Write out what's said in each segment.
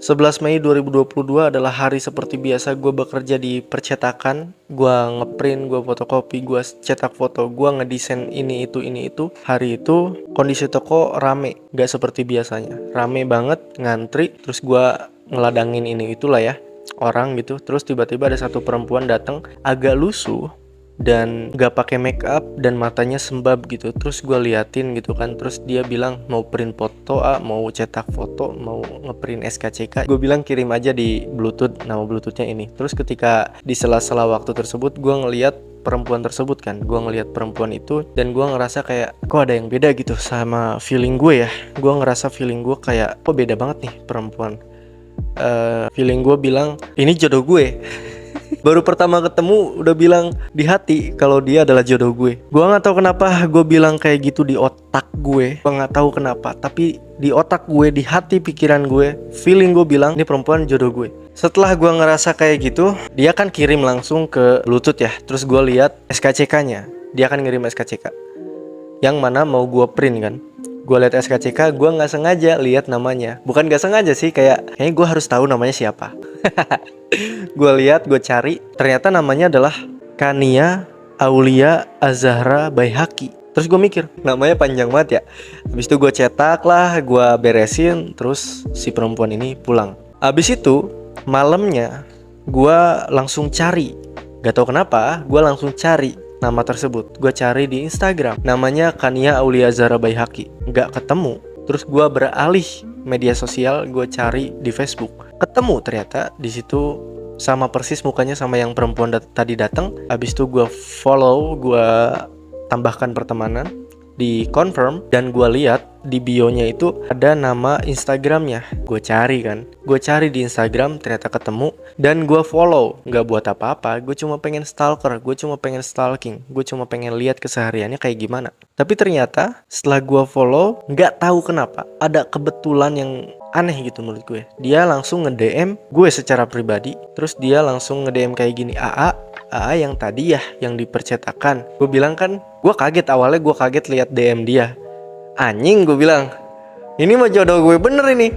11 Mei 2022 adalah hari seperti biasa gue bekerja di percetakan. Gue ngeprint, gue fotokopi, gue cetak foto, gue ngedesain ini itu. Hari itu kondisi toko rame, gak seperti biasanya. Rame banget, ngantri, terus gue ngeladangin ini itulah ya, orang gitu. Terus tiba-tiba ada satu perempuan datang agak lusuh dan gak pakai make up dan matanya sembab gitu. Terus gue liatin gitu kan, terus dia bilang mau print foto, mau cetak foto, mau ngeprint SKCK. Gue bilang kirim aja di bluetooth, nama bluetoothnya ini. Terus ketika di sela-sela waktu tersebut gue ngeliat perempuan tersebut kan, gue ngeliat perempuan itu dan gue ngerasa kayak kok ada yang beda gitu sama feeling gue ya. Gue ngerasa feeling gue kayak kok beda banget nih perempuan. Feeling gue bilang ini jodoh gue. Baru pertama ketemu udah bilang di hati kalau dia adalah jodoh gue. Gue nggak tahu kenapa gue bilang kayak gitu di otak gue. Gue nggak tahu kenapa, tapi di otak gue, di hati pikiran gue, feeling gue bilang ini perempuan jodoh gue. Setelah gue ngerasa kayak gitu, dia kan kirim langsung ke Bluetooth ya. Terus gue lihat SKCK-nya, dia kan ngirim SKCK. Yang mana mau gue print kan. Gue lihat SKCK, gue nggak sengaja lihat namanya. Bukan nggak sengaja sih, kayaknya gue harus tahu namanya siapa. Gue lihat, gue cari, ternyata namanya adalah Kania Aulia Azahra Baihaqi. Terus gue mikir, namanya panjang banget ya. Habis itu gue cetak lah, gue beresin, terus si perempuan ini pulang. Habis itu malamnya gue langsung cari, gak tau kenapa, gue langsung cari nama tersebut. Gue cari di Instagram, namanya Kania Aulia Azahra Baihaqi. Gak ketemu. Terus gue beralih media sosial, gue cari di Facebook. Ketemu ternyata di situ sama persis mukanya sama yang perempuan tadi datang. Abis itu gue follow, gue tambahkan pertemanan, di confirm, dan gue lihat di bio-nya itu ada nama Instagramnya. Gue cari kan, gue cari di Instagram, ternyata ketemu dan gue follow. Nggak buat apa-apa, gue cuma pengen stalker, gue cuma pengen stalking, gue cuma pengen lihat kesehariannya kayak gimana. Tapi ternyata setelah gue follow, nggak tahu kenapa ada kebetulan yang aneh gitu menurut gue. Dia langsung nge-DM gue secara pribadi. Terus dia langsung nge-DM kayak gini, AA yang tadi ya, yang di percetakan. Gue bilang kan, gue kaget awalnya, gue kaget lihat DM dia. Anjing, gue bilang, ini mah jodoh gue bener ini.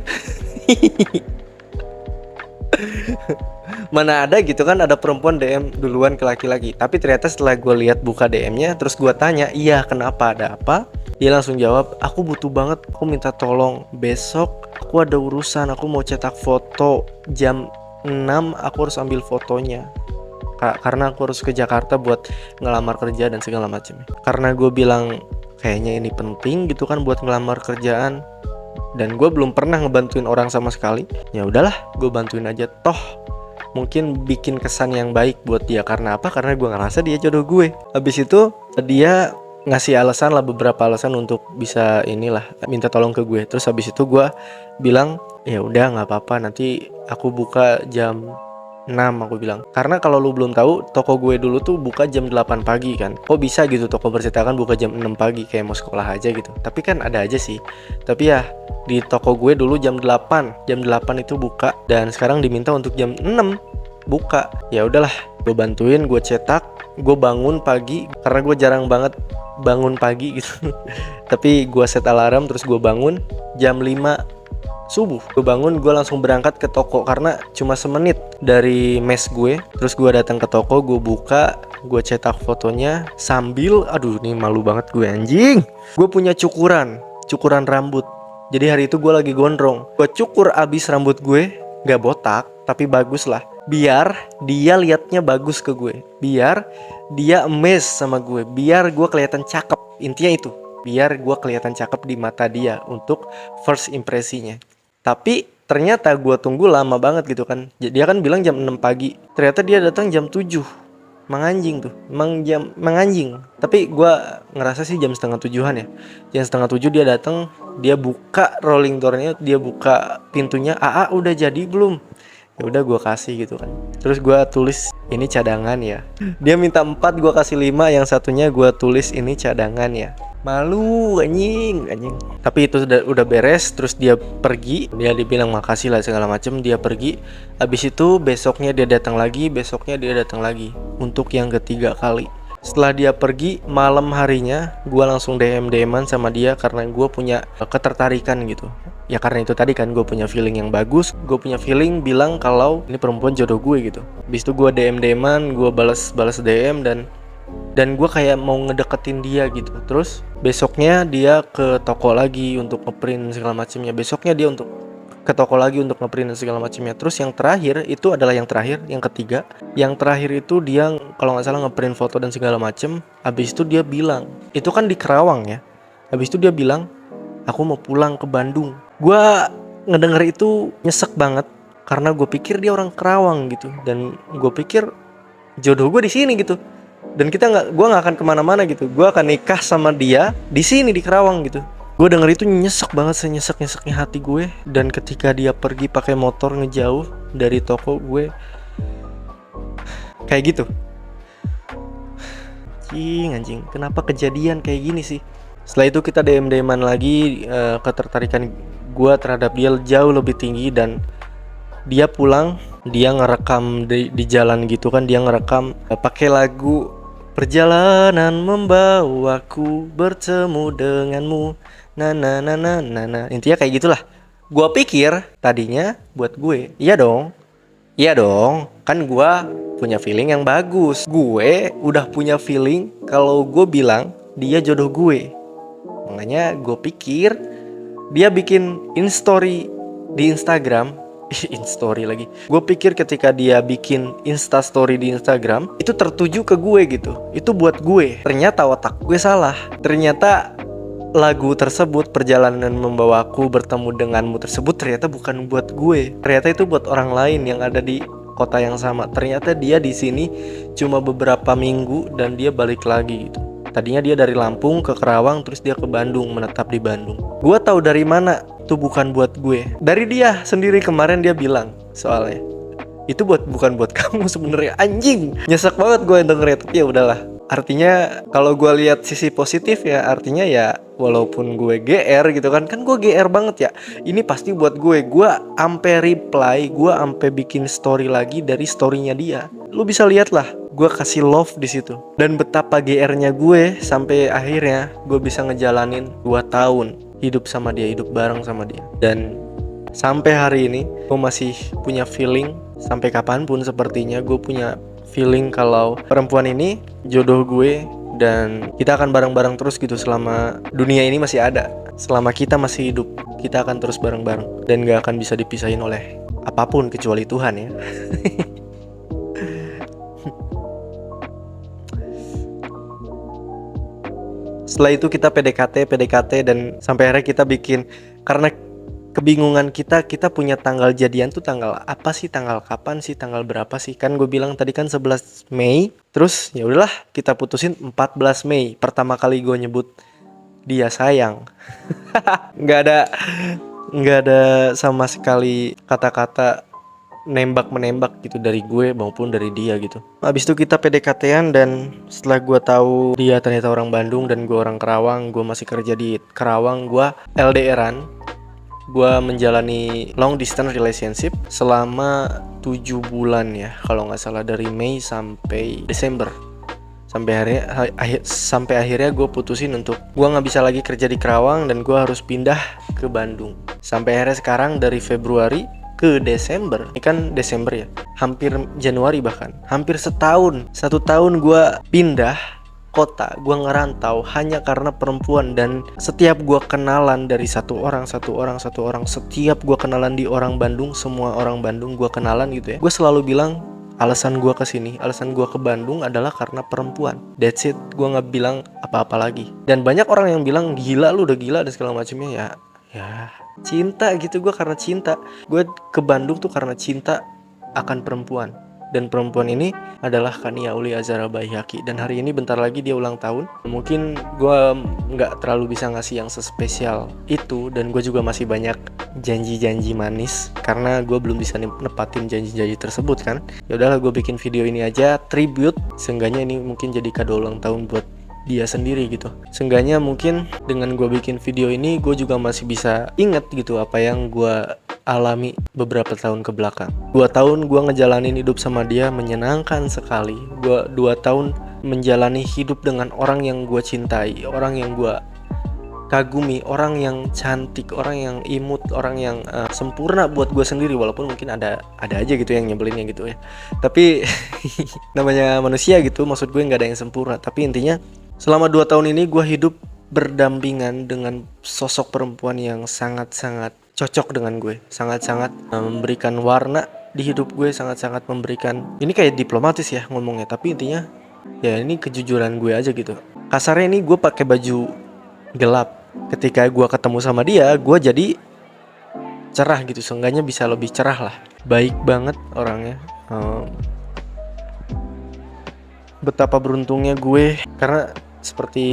Mana ada gitu kan, ada perempuan DM duluan ke laki-laki. Tapi ternyata setelah gue lihat buka DM-nya, terus gue tanya, iya kenapa, ada apa? Dia langsung jawab, aku butuh banget, aku minta tolong. Besok aku ada urusan, aku mau cetak foto. Jam 6 aku harus ambil fotonya. Karena aku harus ke Jakarta buat ngelamar kerja dan segala macam. Karena gue bilang kayaknya ini penting gitu kan buat ngelamar kerjaan, dan gue belum pernah ngebantuin orang sama sekali. Ya udahlah, gue bantuin aja, toh mungkin bikin kesan yang baik buat dia. Karena apa? Karena gue ngerasa dia jodoh gue. Habis itu dia ngasih alasan lah, beberapa alasan untuk bisa inilah minta tolong ke gue. Terus habis itu gue bilang ya udah nggak apa-apa, nanti aku buka jam 6, aku bilang. Karena kalau lu belum tahu, toko gue dulu tuh buka jam 8 pagi kan. Kok bisa gitu toko percetakan buka jam 6 pagi, kayak mau sekolah aja gitu. Tapi kan ada aja sih. Tapi ya di toko gue dulu jam 8 itu buka, dan sekarang diminta untuk jam 6 buka. Ya udahlah, gue bantuin, gue cetak, gue bangun pagi karena gue jarang banget bangun pagi gitu. Tapi gue set alarm, terus gue bangun jam 5 subuh. Gue bangun, gue langsung berangkat ke toko karena cuma semenit dari mes gue. Terus gue datang ke toko, gue buka, gue cetak fotonya sambil, aduh ini malu banget gue anjing. Gue punya cukuran rambut. Jadi hari itu gue lagi gondrong. Gue cukur abis rambut gue, gak botak tapi bagus lah. Biar dia liatnya bagus ke gue, biar dia amazed sama gue, biar gue kelihatan cakep. Intinya itu, biar gue kelihatan cakep di mata dia untuk first impresinya. Tapi ternyata gue tunggu lama banget gitu kan. Dia kan bilang jam 6 pagi. Ternyata dia datang jam 7. Menganjing tuh. Menganjing. Tapi gue ngerasa sih jam setengah 7-an ya. Jam setengah 7 dia datang. Dia buka rolling door-nya. Dia buka pintunya. AA udah jadi belum? Ya udah gue kasih gitu kan. Terus gue tulis ini cadangan ya. Dia minta 4, gue kasih 5. Yang satunya gue tulis ini cadangan ya. Malu anjing. Tapi itu udah beres. Terus dia pergi, dia dibilang makasih lah segala macem. Dia pergi. Habis itu besoknya dia datang lagi, besoknya dia datang lagi untuk yang ketiga kali. Setelah dia pergi, malam harinya gue langsung DM-an sama dia karena gue punya ketertarikan gitu. Ya karena itu tadi kan, gue punya feeling yang bagus. Gue punya feeling bilang kalau ini perempuan jodoh gue gitu. Habis itu gue DM-an, gue balas DM dan gue kayak mau ngedeketin dia gitu. Terus besoknya dia ke toko lagi untuk ngeprint segala macamnya. Besoknya dia untuk ke toko lagi untuk ngeprint segala macamnya. Terus yang terakhir itu adalah yang ketiga. Yang terakhir itu dia kalau nggak salah ngeprint foto dan segala macem. Habis itu dia bilang, itu kan di Kerawang ya. Habis itu dia bilang, aku mau pulang ke Bandung. Gue ngedenger itu nyesek banget karena gue pikir dia orang Kerawang gitu, dan gue pikir jodoh gue di sini gitu. Dan gue nggak akan kemana-mana gitu. Gue akan nikah sama dia di sini di Kerawang gitu. Gue denger itu nyesek banget, senyesek-nyeseknya hati gue. Dan ketika dia pergi pakai motor ngejauh dari toko gue, kayak gitu. Anjing, kenapa kejadian kayak gini sih? Setelah itu kita DM-an lagi, ketertarikan gue terhadap dia jauh lebih tinggi. Dan dia pulang, dia ngerekam di jalan gitu kan, dia ngerekam pakai lagu perjalanan membawaku bertemu denganmu, na na na na na na. Intinya kayak gitulah. Gua pikir tadinya buat gue. Iya dong, kan gue punya feeling yang bagus. Gue udah punya feeling kalau gue bilang dia jodoh gue. Makanya gue pikir dia bikin instastory di Instagram. Instastory lagi. Gue pikir ketika dia bikin instastory di Instagram itu tertuju ke gue gitu. Itu buat gue. Ternyata otak gue salah. Ternyata lagu tersebut, perjalanan membawaku bertemu denganmu tersebut, ternyata bukan buat gue. Ternyata itu buat orang lain yang ada di kota yang sama. Ternyata dia di sini cuma beberapa minggu dan dia balik lagi gitu. Tadinya dia dari Lampung ke Kerawang, terus dia ke Bandung, menetap di Bandung. Gue tahu dari mana itu bukan buat gue. Dari dia sendiri kemarin dia bilang soalnya. Itu bukan buat kamu sebenarnya, anjing. Nyesek banget gue dengernya, tapi ya udahlah. Artinya kalau gue lihat sisi positif ya, artinya ya walaupun gue GR gitu kan gue GR banget ya. Ini pasti buat gue. Gue ampe reply, gue ampe bikin story lagi dari storynya dia. Lu bisa lihat lah, gue kasih love di situ. Dan betapa GR-nya gue sampai akhirnya gue bisa ngejalanin 2 tahun hidup sama dia, hidup bareng sama dia. Dan sampai hari ini gue masih punya feeling, sampai kapanpun sepertinya gue punya feeling kalau perempuan ini jodoh gue. Dan kita akan bareng-bareng terus gitu selama dunia ini masih ada. Selama kita masih hidup, kita akan terus bareng-bareng. Dan gak akan bisa dipisahin oleh apapun kecuali Tuhan ya. Setelah itu kita PDKT dan sampai akhirnya kita bikin, karena kebingungan kita punya tanggal jadian tuh tanggal apa sih, tanggal kapan sih, tanggal berapa sih? Kan gue bilang tadi kan 11 Mei. Terus ya udahlah kita putusin 14 Mei. Pertama kali gue nyebut dia sayang. Nggak ada sama sekali kata-kata menembak gitu dari gue maupun dari dia gitu. Habis itu kita PDKT-an, dan setelah gue tahu dia ternyata orang Bandung dan gue orang Kerawang, gue masih kerja di Kerawang, gue LDR-an. Gue menjalani long distance relationship selama 7 bulan ya, kalau nggak salah, dari Mei sampai Desember. Sampai akhirnya gue putusin untuk gue nggak bisa lagi kerja di Kerawang dan gue harus pindah ke Bandung. Sampai akhirnya sekarang dari Februari ke Desember, ini kan Desember ya, hampir Januari, bahkan hampir setahun. 1 tahun gue pindah kota, gue ngerantau hanya karena perempuan. Dan setiap gue kenalan dari satu orang, setiap gue kenalan di orang Bandung, semua orang Bandung gue kenalan gitu ya, gue selalu bilang alasan gue kesini, alasan gue ke Bandung adalah karena perempuan. That's it, gue nggak bilang apa-apa lagi. Dan banyak orang yang bilang gila, lu udah gila dan segala macamnya. Ya cinta gitu, gue karena cinta. Gue ke Bandung tuh karena cinta akan perempuan. Dan perempuan ini adalah Kania Uli Azara Baihaqi. Dan hari ini bentar lagi dia ulang tahun. Mungkin gue gak terlalu bisa ngasih yang sespesial itu. Dan gue juga masih banyak janji-janji manis, karena gue belum bisa nepatin janji-janji tersebut kan. Ya udahlah, gue bikin video ini aja tribute. Seenggaknya ini mungkin jadi kado ulang tahun buat dia sendiri gitu. Seenggaknya mungkin dengan gue bikin video ini, gue juga masih bisa inget gitu apa yang gue alami beberapa tahun ke belakang. 2 tahun gue ngejalanin hidup sama dia, menyenangkan sekali. Gue 2 tahun menjalani hidup dengan orang yang gue cintai, orang yang gue kagumi, orang yang cantik, orang yang imut, orang yang sempurna buat gue sendiri. Walaupun mungkin ada aja gitu yang nyebelinnya gitu ya, tapi namanya manusia gitu, maksud gue nggak ada yang sempurna. Tapi intinya selama 2 tahun ini gue hidup berdampingan dengan sosok perempuan yang sangat-sangat cocok dengan gue, sangat-sangat memberikan warna di hidup gue, sangat-sangat memberikan, ini kayak diplomatis ya ngomongnya, tapi intinya ya ini kejujuran gue aja gitu. Kasarnya ini gue pakai baju gelap, ketika gue ketemu sama dia gue jadi cerah gitu, seenggaknya bisa lebih cerah lah. Baik banget orangnya. Betapa beruntungnya gue, karena seperti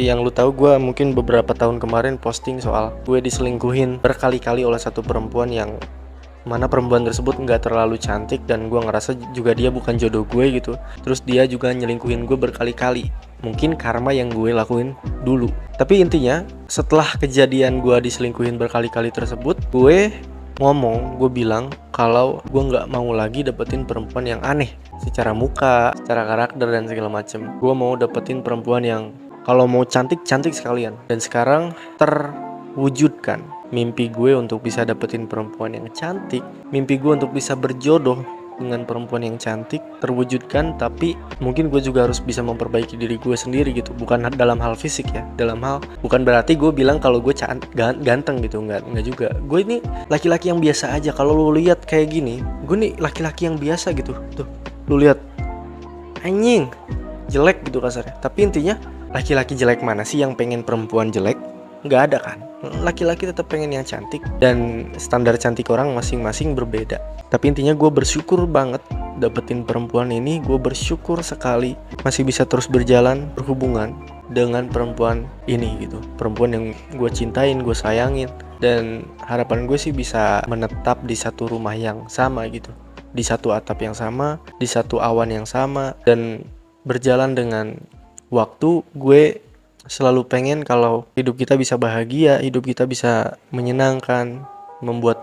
yang lu tahu, gue mungkin beberapa tahun kemarin posting soal gue diselingkuhin berkali-kali oleh satu perempuan yang mana perempuan tersebut nggak terlalu cantik, dan gue ngerasa juga dia bukan jodoh gue gitu. Terus dia juga nyelingkuhin gue berkali-kali, mungkin karma yang gue lakuin dulu. Tapi intinya setelah kejadian gue diselingkuhin berkali-kali tersebut, gue ngomong, gue bilang kalau gue nggak mau lagi dapetin perempuan yang aneh secara muka, secara karakter dan segala macem. Gue mau dapetin perempuan yang kalau mau cantik-cantik sekalian. Dan sekarang terwujudkan mimpi gue untuk bisa dapetin perempuan yang cantik, mimpi gue untuk bisa berjodoh dengan perempuan yang cantik terwujudkan. Tapi mungkin gue juga harus bisa memperbaiki diri gue sendiri gitu, bukan dalam hal fisik ya, dalam hal, bukan berarti gue bilang kalau gue ganteng gitu, enggak juga. Gue ini laki-laki yang biasa aja. Kalau lu lihat kayak gini, gue nih laki-laki yang biasa gitu. Tuh, lu lihat, anjing jelek gitu kasarnya. Tapi intinya laki-laki jelek mana sih yang pengen perempuan jelek? Nggak ada kan. Laki-laki tetap pengen yang cantik, dan standar cantik orang masing-masing berbeda. Tapi intinya gue bersyukur banget dapetin perempuan ini. Gue bersyukur sekali masih bisa terus berjalan berhubungan dengan perempuan ini gitu, perempuan yang gue cintain, gue sayangin. Dan harapan gue sih bisa menetap di satu rumah yang sama gitu, di satu atap yang sama, di satu awan yang sama. Dan berjalan dengan waktu, gue selalu pengen kalau hidup kita bisa bahagia, hidup kita bisa menyenangkan, membuat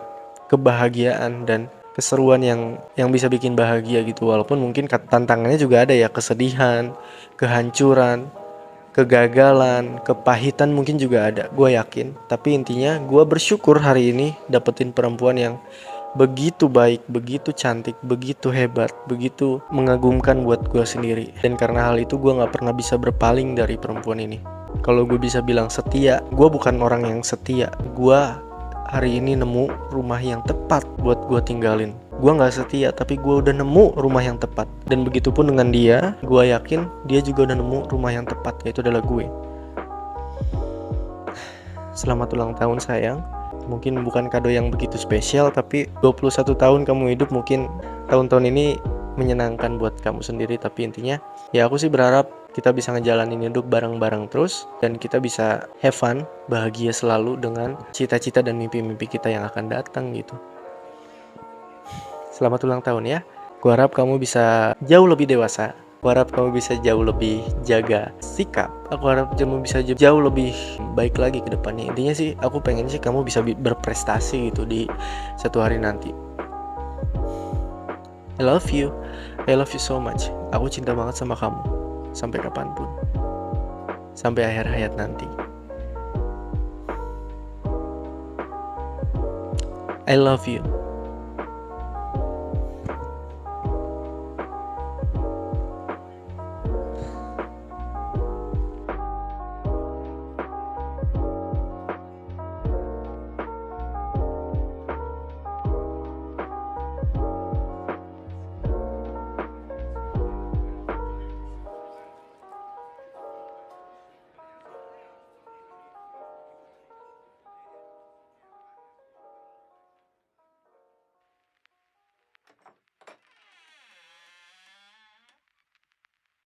kebahagiaan dan keseruan yang bisa bikin bahagia gitu. Walaupun mungkin tantangannya juga ada ya, kesedihan, kehancuran, kegagalan, kepahitan mungkin juga ada, gue yakin. Tapi intinya gue bersyukur hari ini dapetin perempuan yang begitu baik, begitu cantik, begitu hebat, begitu mengagumkan buat gue sendiri. Dan karena hal itu gue gak pernah bisa berpaling dari perempuan ini. Kalau gue bisa bilang setia, gue bukan orang yang setia. Gue hari ini nemu rumah yang tepat buat gue tinggalin. Gue gak setia, tapi gue udah nemu rumah yang tepat. Dan begitupun dengan dia, gue yakin dia juga udah nemu rumah yang tepat, yaitu adalah gue. Selamat ulang tahun sayang. Mungkin bukan kado yang begitu spesial, tapi 21 tahun kamu hidup, mungkin tahun-tahun ini menyenangkan buat kamu sendiri. Tapi intinya ya aku sih berharap kita bisa ngejalanin hidup bareng-bareng terus, dan kita bisa have fun, bahagia selalu dengan cita-cita dan mimpi-mimpi kita yang akan datang gitu. Selamat ulang tahun ya. Gua harap kamu bisa jauh lebih dewasa. Aku harap kamu bisa jauh lebih jaga sikap. Aku harap kamu bisa jauh lebih baik lagi ke depannya. Intinya sih aku pengen sih kamu bisa berprestasi gitu di satu hari nanti. I love you. I love you so much. Aku cinta banget sama kamu. Sampai kapanpun. Sampai akhir hayat nanti. I love you.